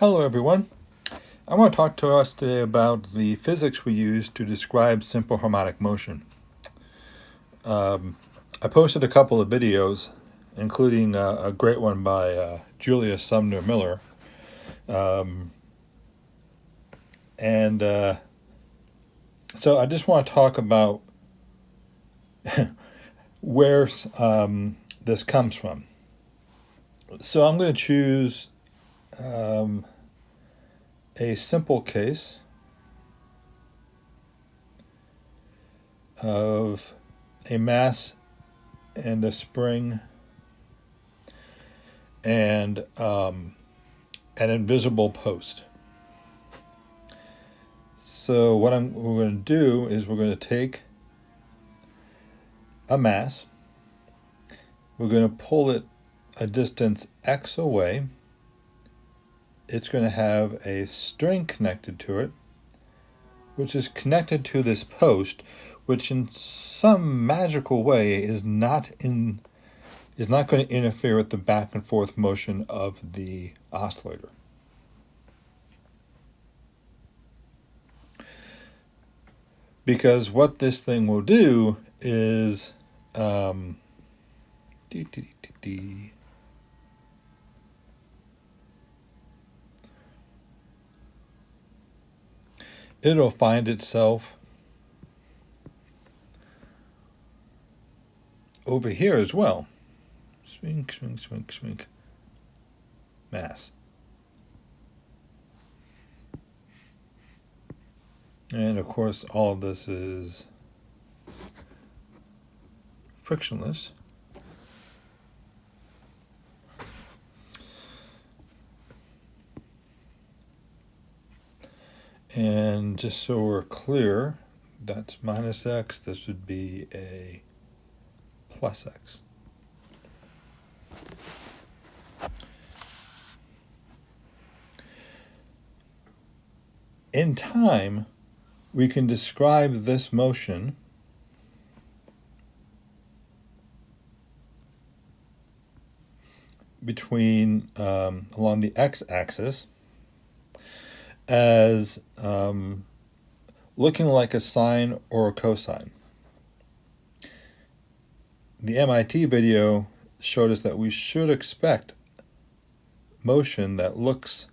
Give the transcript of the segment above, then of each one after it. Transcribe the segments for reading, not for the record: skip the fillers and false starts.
Hello everyone. I want to talk to us today about the physics we use to describe simple harmonic motion. I posted a couple of videos, including a great one by Julia Sumner Miller. So I just want to talk about where this comes from. So I'm going to choose a simple case of a mass and a spring and an invisible post. So what we're going to do is we're going to take a mass, we're going to pull it a distance x away. It's going to have a string connected to it, which is connected to this post, which in some magical way is not going to interfere with the back and forth motion of the oscillator. Because what this thing will do is it'll find itself over here as well. Swing, swing, swing, swing. Mass. And of course, all of this is frictionless. And just so we're clear, that's minus x, this would be a plus x. In time, we can describe this motion between along the x-axis as looking like a sine or a cosine. The MIT video showed us that we should expect motion that looks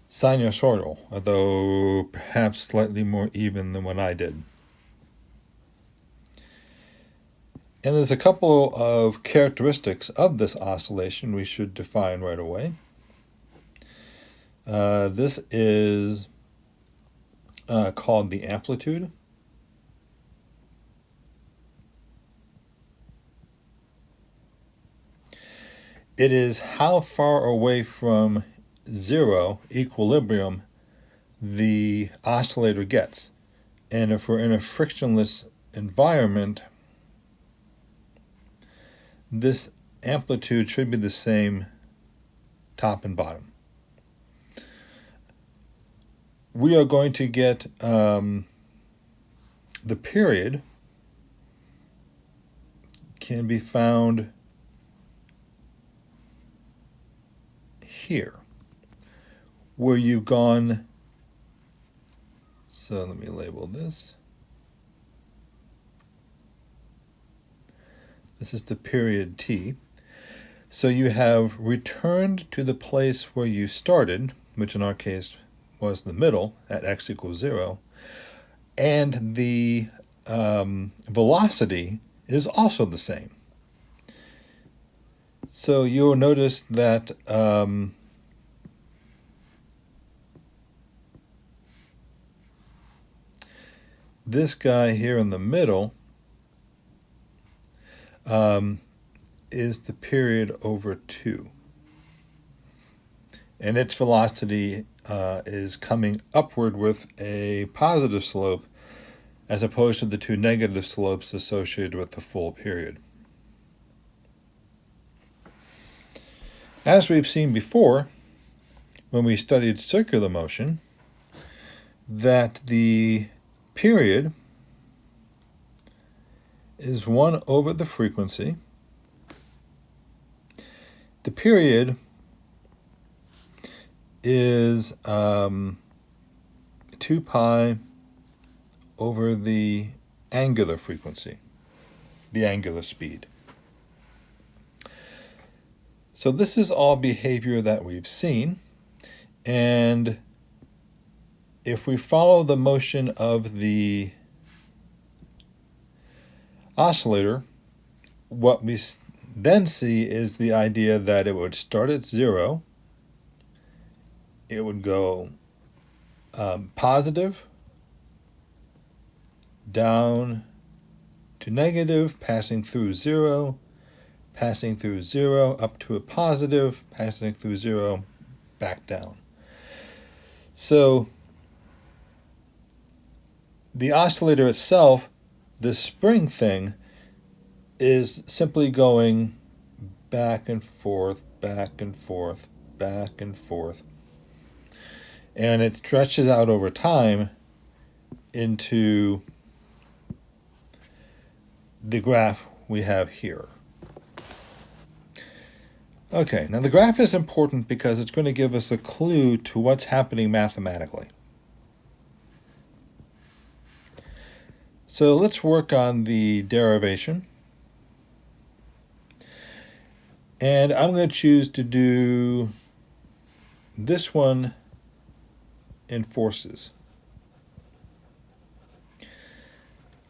sinusoidal, although perhaps slightly more even than what I did. And there's a couple of characteristics of this oscillation we should define right away. This is called the amplitude. It is how far away from zero equilibrium the oscillator gets. And if we're in a frictionless environment, this amplitude should be the same top and bottom. We are going to get the period can be found here, where you've gone, so let me label this. This is the period t. So you have returned to the place where you started, which in our case was the middle at x equals 0, and the velocity is also the same. So you'll notice that this guy here in the middle is the period over 2. And its velocity is coming upward with a positive slope as opposed to the two negative slopes associated with the full period. As we've seen before, when we studied circular motion, that the period is 1 over the frequency. The period is 2 pi over the angular frequency, the angular speed. So this is all behavior that we've seen, and if we follow the motion of the oscillator, what we then see is the idea that it would start at 0, it would go positive, down to negative, passing through 0, passing through 0, up to a positive, passing through 0, back down. So the oscillator itself, this spring thing, is simply going back and forth, back and forth, back and forth. And it stretches out over time into the graph we have here. Okay, now the graph is important because it's going to give us a clue to what's happening mathematically. So let's work on the derivation. And I'm going to choose to do this one in forces.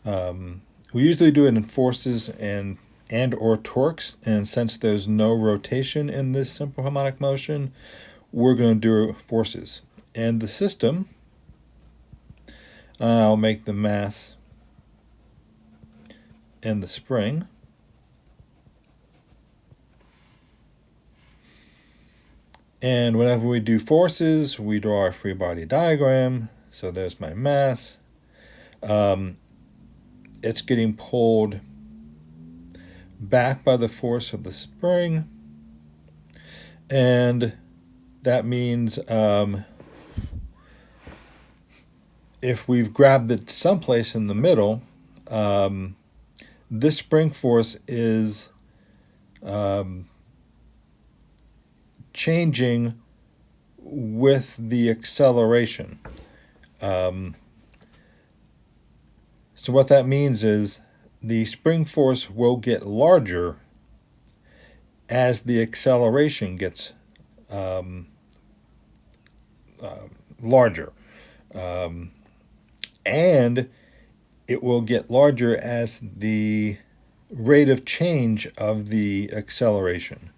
We usually do it in forces and or torques, and since there's no rotation in this simple harmonic motion, we're going to do forces. And the system, I'll make the mass and the spring. And whenever we do forces, we draw our free body diagram. So there's my mass. It's getting pulled back by the force of the spring. And that means if we've grabbed it someplace in the middle, this spring force is changing with the acceleration. So what that means is the spring force will get larger as the acceleration gets larger. And it will get larger as the rate of change of the acceleration.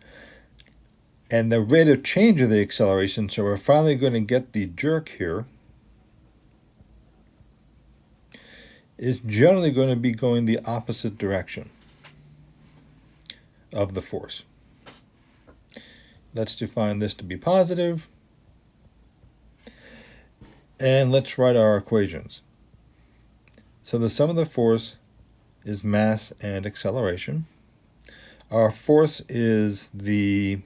And the rate of change of the acceleration, so we're finally going to get the jerk here, is generally going to be going the opposite direction of the force. Let's define this to be positive. And let's write our equations. So the sum of the force is mass and acceleration. Our force is the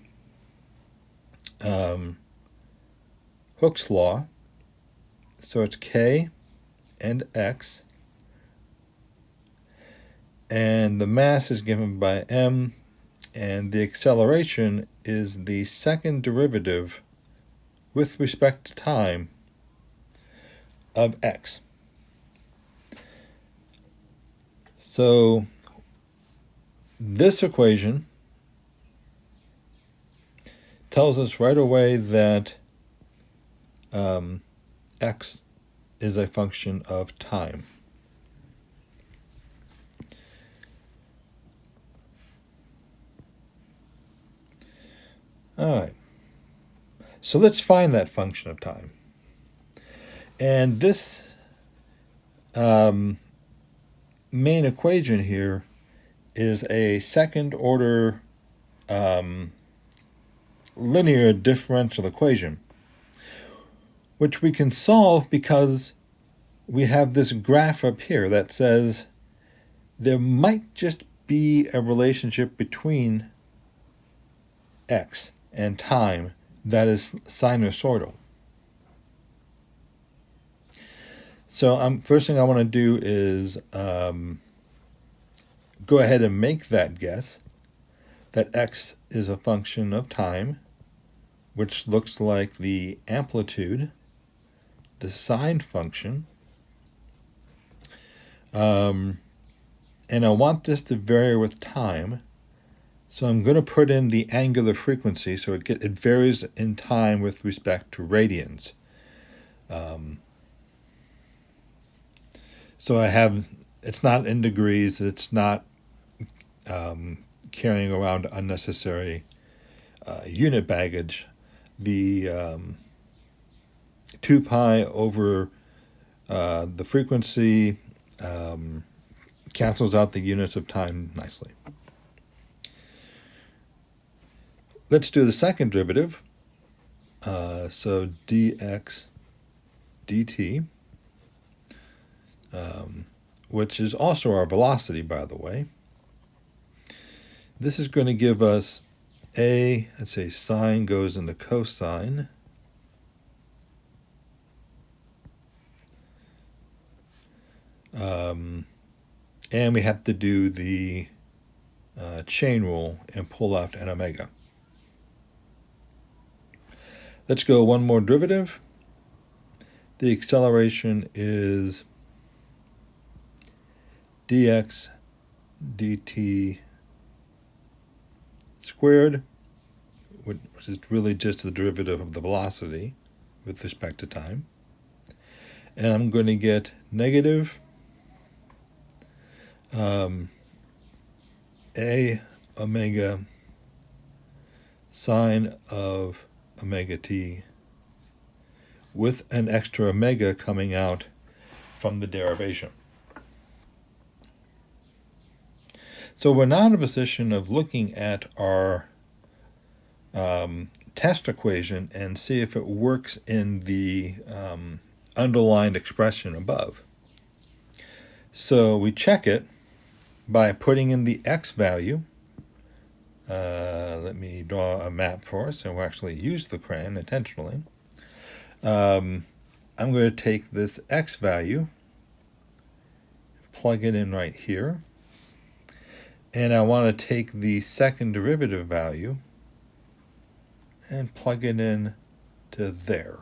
Hooke's law. So it's K and X. And the mass is given by m, and the acceleration is the second derivative with respect to time of x. So this equation tells us right away that x is a function of time. All right, so let's find that function of time. And this main equation here is a second order linear differential equation, which we can solve because we have this graph up here that says there might just be a relationship between x and time that is sinusoidal. So first thing I want to do is go ahead and make that guess that x is a function of time which looks like the amplitude, the sine function, and I want this to vary with time, so I'm going to put in the angular frequency so it varies in time with respect to radians. So it's not in degrees, it's not carrying around unnecessary unit baggage. The 2 pi over the frequency cancels out the units of time nicely. Let's do the second derivative. So dx dt, which is also our velocity, by the way. This is going to give us let's say sine goes into cosine. And we have to do the chain rule and pull out an omega. Let's go one more derivative. The acceleration is dx dt squared, which is really just the derivative of the velocity with respect to time. And I'm going to get negative a omega sine of omega t with an extra omega coming out from the derivation. So we're now in a position of looking at our test equation and see if it works in the underlined expression above. So we check it by putting in the x value. Let me draw a map for us, and we'll actually use the crayon intentionally. I'm going to take this x value, plug it in right here, and I want to take the second derivative value and plug it in to there.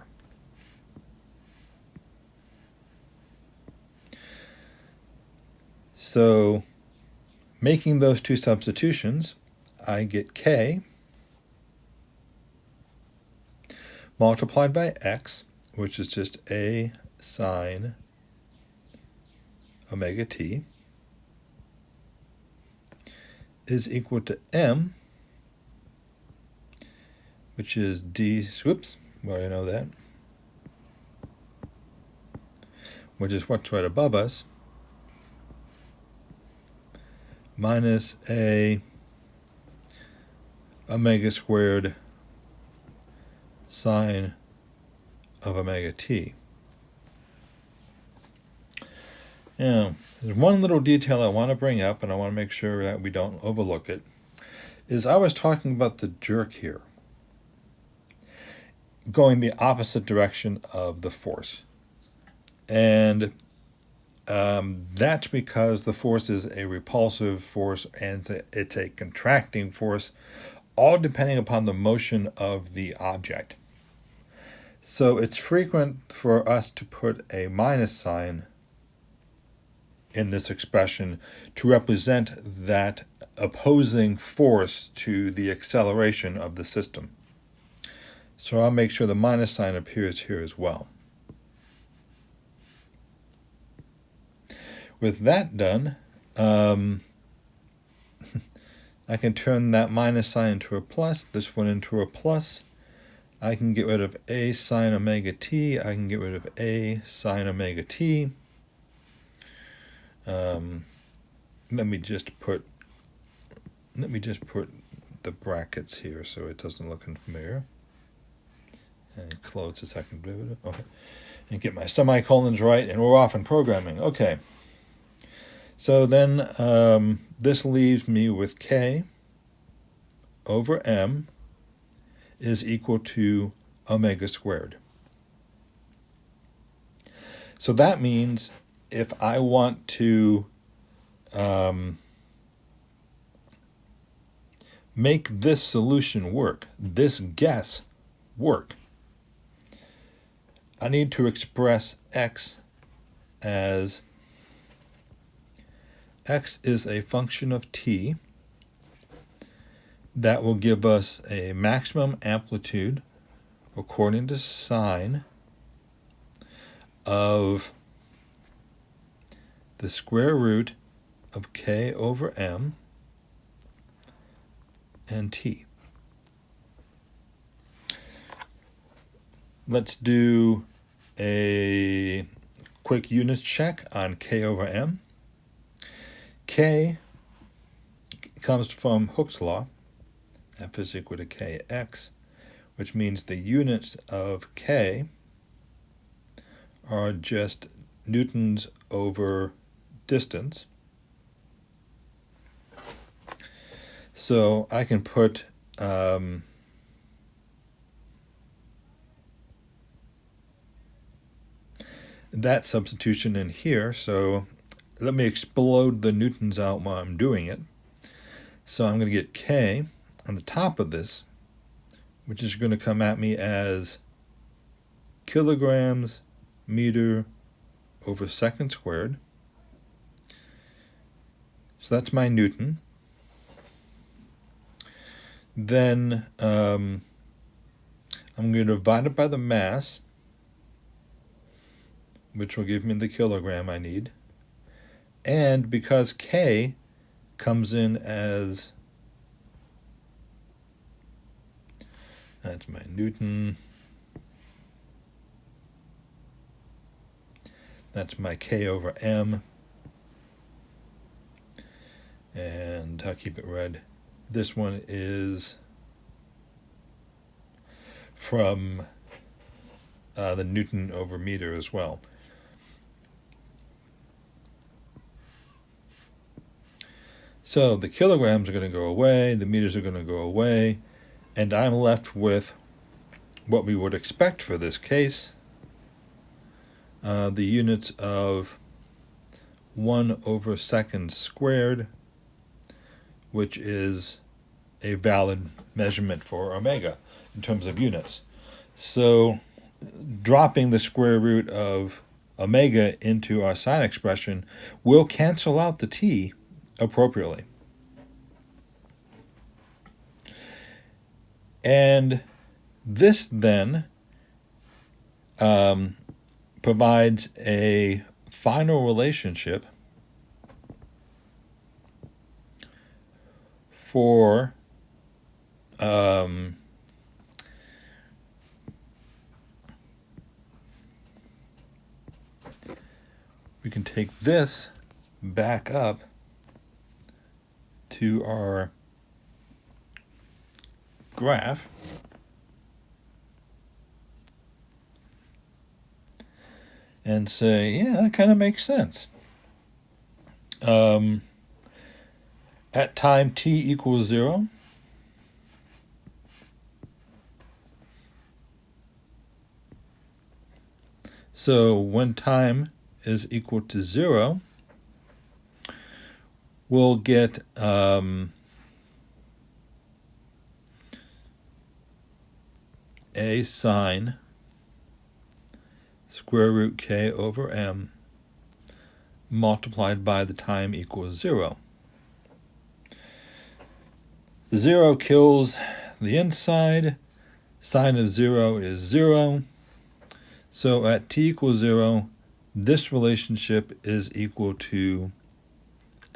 So making those two substitutions, I get k multiplied by x, which is just a sine omega t, is equal to m, which is d, whoops, well, I know that, which is what's right above us, minus a omega squared sine of omega t. Now, there's one little detail I want to bring up, and I want to make sure that we don't overlook it, is I was talking about the jerk here, going the opposite direction of the force. And that's because the force is a repulsive force and it's a contracting force, all depending upon the motion of the object. So it's frequent for us to put a minus sign in this expression to represent that opposing force to the acceleration of the system. So I'll make sure the minus sign appears here as well. With that done, I can turn that minus sign into a plus, this one into a plus. I can get rid of a sine omega t. I can get rid of a sine omega t. Let me just put the brackets here so it doesn't look unfamiliar. And close the second derivative. Okay. And get my semicolons right, and we're off in programming. Okay. So then this leaves me with k over m is equal to omega squared. So that means if I want to make this solution work, this guess work. I need to express x as x is a function of t that will give us a maximum amplitude according to sine of the square root of k over m and t. Let's do a quick units check on k over m. K comes from Hooke's law, F is equal to kx, which means the units of k are just newtons over distance. So I can put that substitution in here. So let me explode the newtons out while I'm doing it. So I'm going to get k on the top of this, which is going to come at me as kilograms meter over second squared. So that's my newton. Then I'm going to divide it by the mass, which will give me the kilogram I need. And because k comes in as, that's my newton, that's my k over m, and I'll keep it red. This one is from the newton over meter as well. So the kilograms are going to go away, the meters are going to go away, and I'm left with what we would expect for this case, the units of 1 over seconds squared, which is a valid measurement for omega in terms of units. So dropping the square root of omega into our sine expression will cancel out the t appropriately. And this then provides a final relationship for we can take this back up to our graph, and say, yeah, that kind of makes sense. At time t equals 0, so when time is equal to 0, we'll get a sine square root k over m multiplied by the time equals 0. The 0 kills the inside. Sine of 0 is 0. So at t equals 0, this relationship is equal to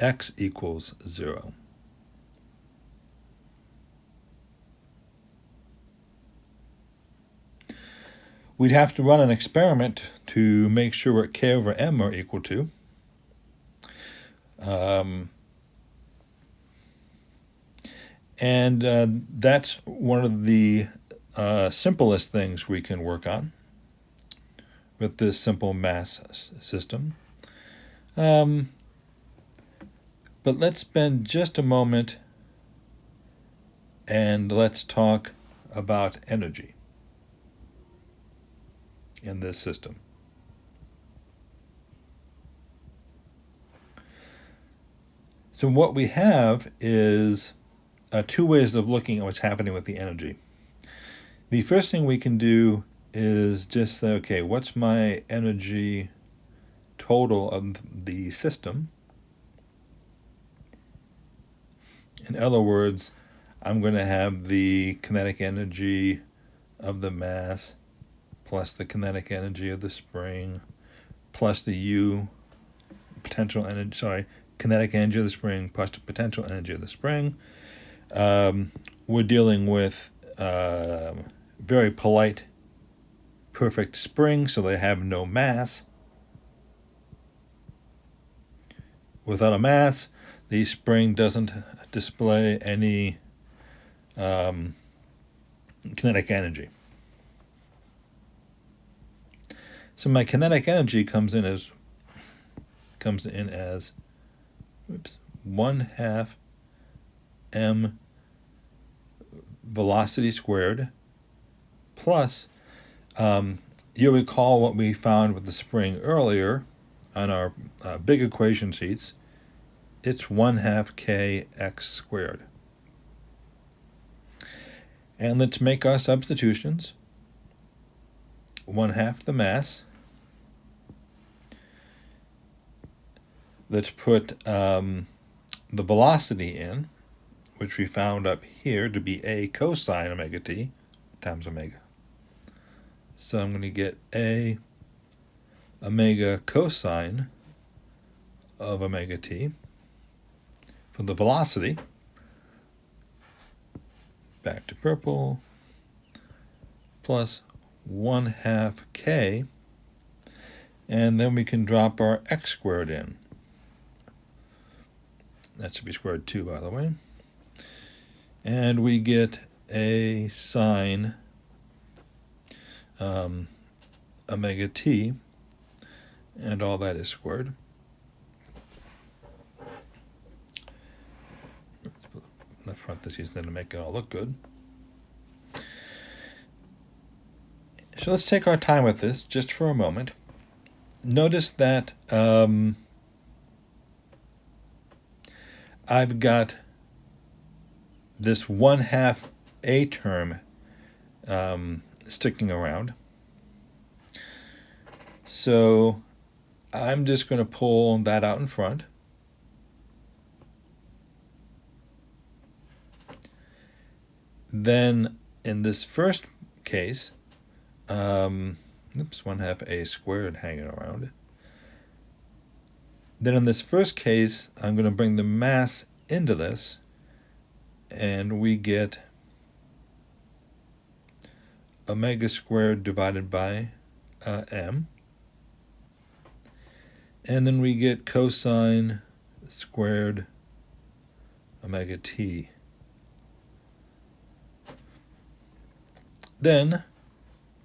x equals 0. We'd have to run an experiment to make sure what k over m are equal to. And that's one of the simplest things we can work on with this simple mass system. But let's spend just a moment and let's talk about energy in this system. So what we have is two ways of looking at what's happening with the energy. The first thing we can do is just say, okay, what's my energy total of the system? In other words, I'm going to have the kinetic energy of the mass plus the kinetic energy of the spring plus the U kinetic energy of the spring plus the potential energy of the spring. We're dealing with very polite, perfect springs, so they have no mass. Without a mass, the spring doesn't display any kinetic energy. So my kinetic energy comes in as 1/2 m velocity squared plus, you'll recall what we found with the spring earlier on our big equation sheets. It's 1/2 kx squared. And let's make our substitutions. 1/2 the mass. Let's put the velocity in, which we found up here to be a cosine omega t times omega. So I'm going to get a omega cosine of omega t for the velocity. Back to purple, plus 1/2 k, and then we can drop our x squared in. That should be squared 2, by the way. And we get a sine omega t, and all that is squared. Let's put the parentheses then to make it all look good. So let's take our time with this just for a moment. Notice that I've got this 1/2 a term sticking around. So I'm just going to pull that out in front. Then in this first case, 1/2 a squared hanging around. Then in this first case, I'm going to bring the mass into this, and we get omega squared divided by m. And then we get cosine squared omega t. Then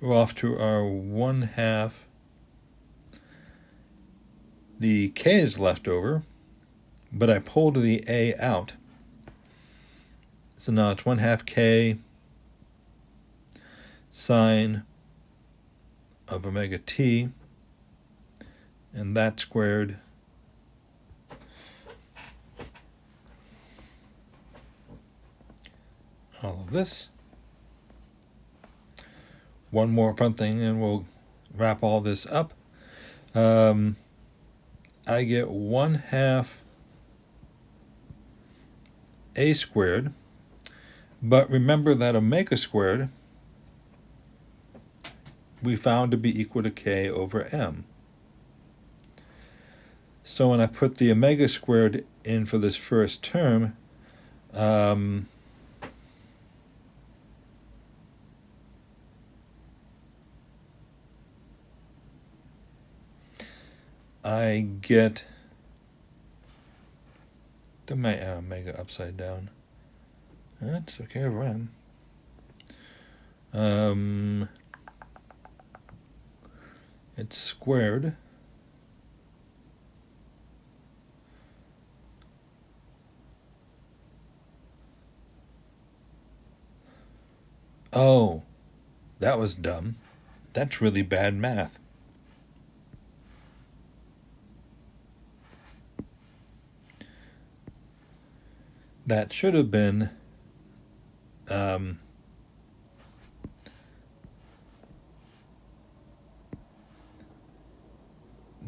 we're off to our 1/2. The k is left over, but I pulled the a out. So now it's 1/2 k sine of omega t, and that squared all of this. One more fun thing and we'll wrap all this up. I get 1/2 a squared, but remember that omega squared we found to be equal to k over m. So when I put the omega squared in for this first term, I get my omega upside down. That's okay over m. It's squared. Oh, that was dumb. That's really bad math. That should have been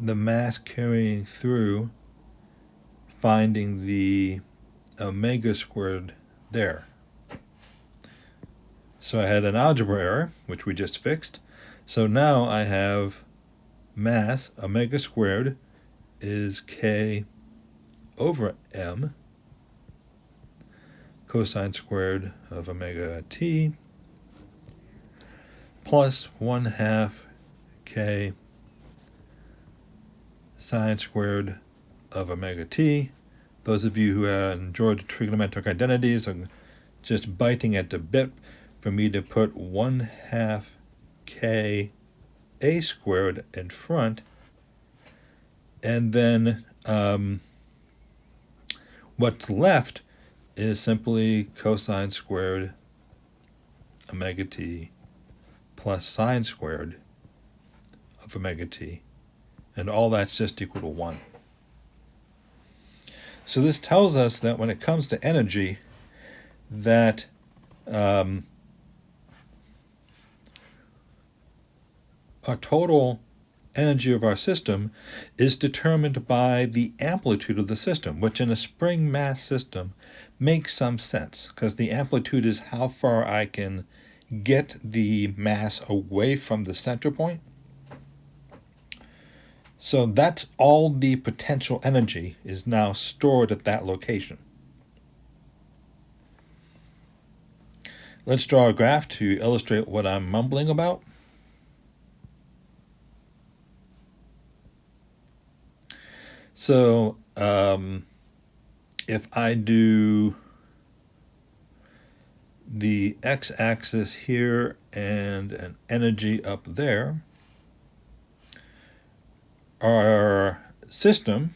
the mass carrying through, finding the omega squared there. So I had an algebra error, which we just fixed. So now I have mass omega squared is k over m cosine squared of omega t plus 1/2 k sine squared of omega t. Those of you who enjoyed trigonometric identities are just biting at the bit for me to put 1/2 k a squared in front, and then what's left is simply cosine squared omega t plus sine squared of omega t, and all that's just equal to 1. So this tells us that when it comes to energy, that our total energy of our system is determined by the amplitude of the system, which in a spring mass system makes some sense, because the amplitude is how far I can get the mass away from the center point. So that's all the potential energy is now stored at that location. Let's draw a graph to illustrate what I'm mumbling about. So if I do the x-axis here and an energy up there, our system,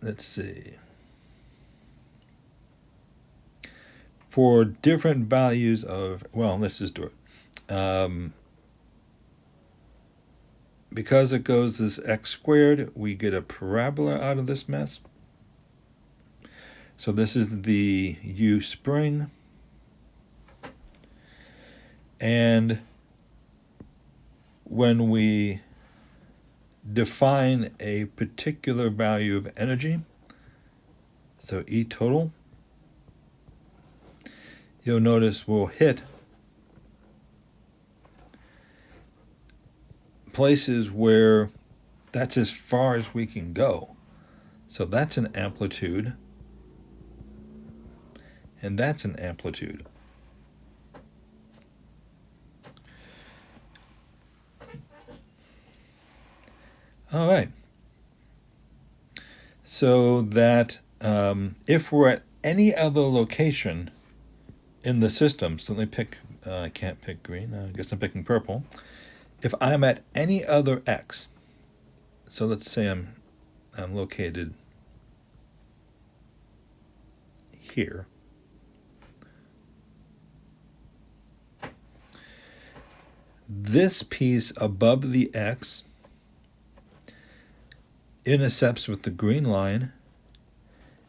let's see, for different values of, well, let's just do it. Because it goes as x squared, we get a parabola out of this mess. So this is the U spring. And when we define a particular value of energy, so E total, you'll notice we'll hit places where that's as far as we can go. So that's an amplitude, and that's an amplitude. All right. So that if we're at any other location in the system, so let me pick, I can't pick green, I guess I'm picking purple. If I'm at any other x, so let's say I'm located here. This piece above the x intercepts with the green line,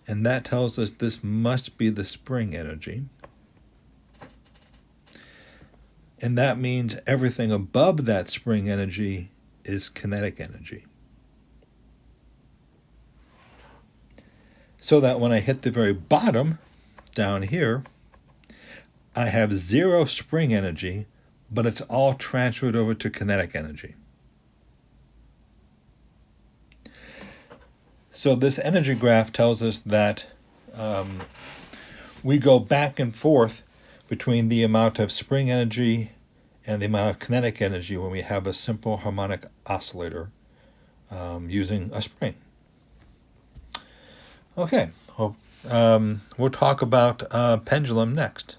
and that tells us this must be the spring energy. And that means everything above that spring energy is kinetic energy. So that when I hit the very bottom, down here, I have 0 spring energy, but it's all transferred over to kinetic energy. So this energy graph tells us that we go back and forth between the amount of spring energy and the amount of kinetic energy when we have a simple harmonic oscillator using a spring. Okay, we'll talk about pendulum next.